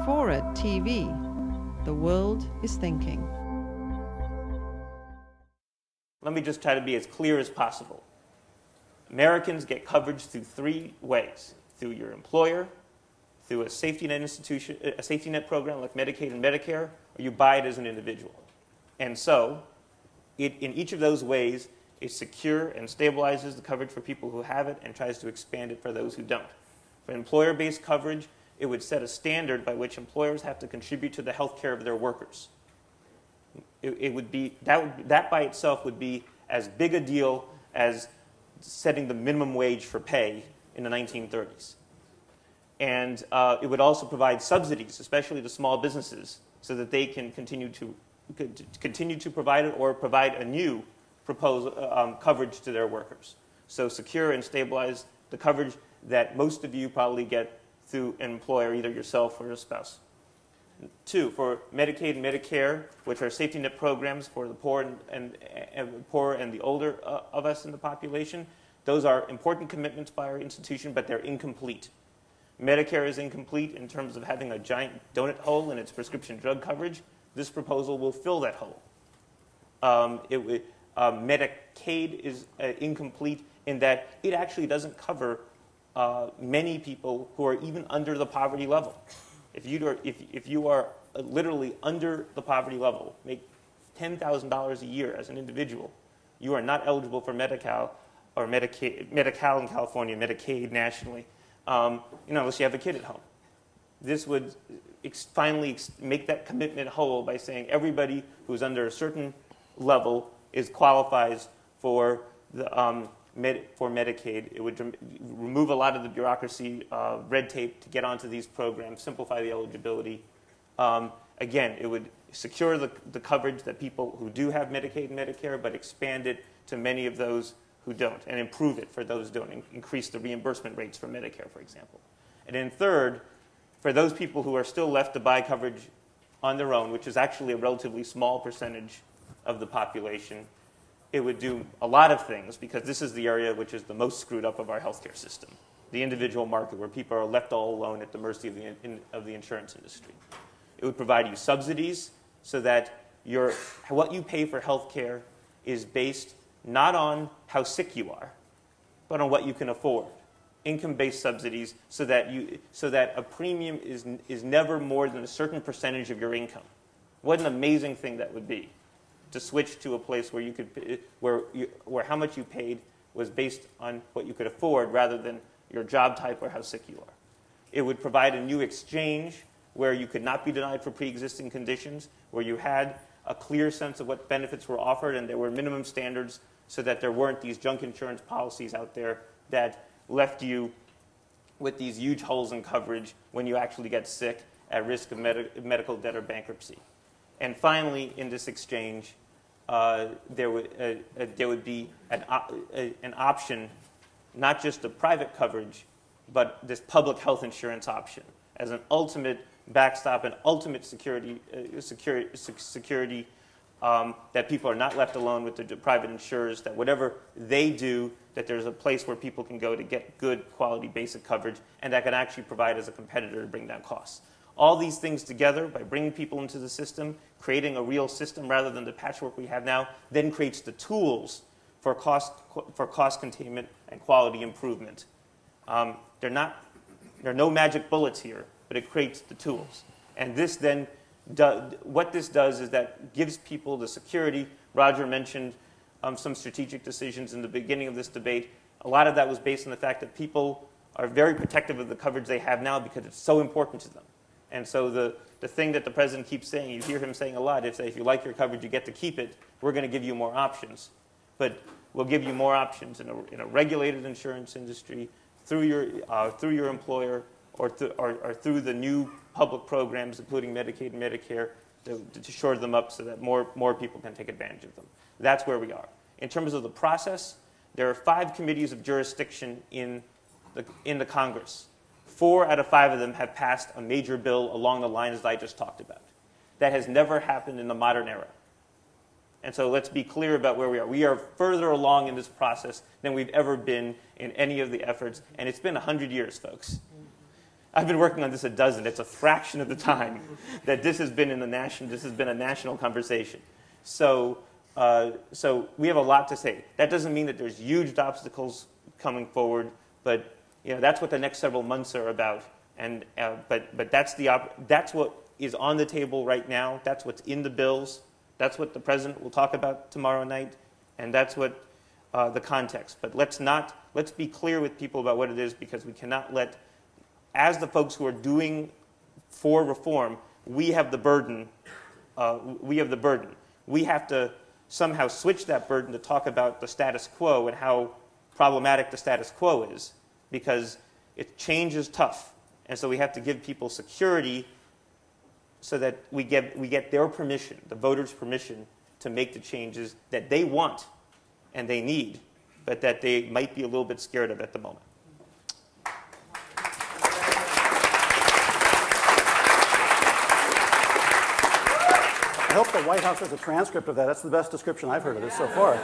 FORA.tv. The world is thinking. Let me just try to be as clear as possible. Americans get coverage through three ways: through your employer, through a safety net institution, a safety net program like Medicaid and Medicare, or you buy it as an individual. And so, in each of those ways, it secures and stabilizes the coverage for people who have it and tries to expand it for those who don't. For employer-based coverage, it would set a standard by which employers have to contribute to the health care of their workers. It would be, that by itself would be as big a deal as setting the minimum wage for pay in the 1930s. And it would also provide subsidies, especially to small businesses, so that they can continue to provide it or provide a new coverage to their workers. So secure and stabilize the coverage that most of you probably get through an employer, either yourself or a spouse. 2, for Medicaid and Medicare, which are safety net programs for the poor and the older of us in the population. Those are important commitments by our institution, but they're incomplete. Medicare is incomplete in terms of having a giant donut hole in its prescription drug coverage. This proposal will fill that hole. Medicaid is incomplete in that it actually doesn't cover many people who are even under the poverty level. If you are literally under the poverty level, make $10,000 a year as an individual, you are not eligible for Medi-Cal or Medi-Cal in California, Medicaid nationally, unless you have a kid at home. This would finally make that commitment whole by saying everybody who's under a certain level qualifies for the for Medicaid. It would remove a lot of the bureaucracy, red tape to get onto these programs, simplify the eligibility. Again, it would secure the coverage that people who do have Medicaid and Medicare, but expand it to many of those who don't, and improve it for those who don't, increase the reimbursement rates for Medicare, for example. And then third, for those people who are still left to buy coverage on their own, which is actually a relatively small percentage of the population, it would do a lot of things, because this is the area which is the most screwed up of our healthcare system, the individual market, where people are left all alone at the mercy of the insurance industry. It would provide you subsidies so that what you pay for healthcare is based not on how sick you are, but on what you can afford. Income-based subsidies so that a premium is never more than a certain percentage of your income. What an amazing thing that would be, to switch to a place where you could, where how much you paid was based on what you could afford rather than your job type or how sick you are. It would provide a new exchange where you could not be denied for pre-existing conditions, where you had a clear sense of what benefits were offered and there were minimum standards so that there weren't these junk insurance policies out there that left you with these huge holes in coverage when you actually get sick at risk of medical debt or bankruptcy. And finally, in this exchange, there would be an option, not just of private coverage, but this public health insurance option as an ultimate backstop and ultimate security that people are not left alone with the private insurers, that whatever they do, that there's a place where people can go to get good quality basic coverage, and that can actually provide as a competitor to bring down costs. All these things together, by bringing people into the system, creating a real system rather than the patchwork we have now, then creates the tools for cost containment and quality improvement. There are no magic bullets here, but it creates the tools. And this then, what this does is that gives people the security. Roger mentioned some strategic decisions in the beginning of this debate. A lot of that was based on the fact that people are very protective of the coverage they have now because it's so important to them. And so the thing that the president keeps saying, you hear him saying a lot, is that if you like your coverage, you get to keep it. We're going to give you more options. But we'll give you more options in a regulated insurance industry, through your employer, or through the new public programs, including Medicaid and Medicare, to shore them up so that more people can take advantage of them. That's where we are. In terms of the process, there are 5 committees of jurisdiction in the Congress. 4 out of 5 of them have passed a major bill along the lines that I just talked about. That has never happened in the modern era. And so let's be clear about where we are. We are further along in this process than we've ever been in any of the efforts, and it's been 100 years, folks. I've been working on this a dozen. It's a fraction of the time that this has been a national conversation. So we have a lot to say. That doesn't mean that there's huge obstacles coming forward, but that's what the next several months are about. And but that's what is on the table right now. That's what's in the bills. That's what the president will talk about tomorrow night, and that's what the context. But let's be clear with people about what it is, because we cannot let, as the folks who are doing for reform, we have the burden. We have to somehow switch that burden to talk about the status quo and how problematic the status quo is, because change is tough. And so we have to give people security so that we get their permission, the voters' permission, to make the changes that they want and they need, but that they might be a little bit scared of at the moment. I hope the White House has a transcript of that. That's the best description I've heard of this so far.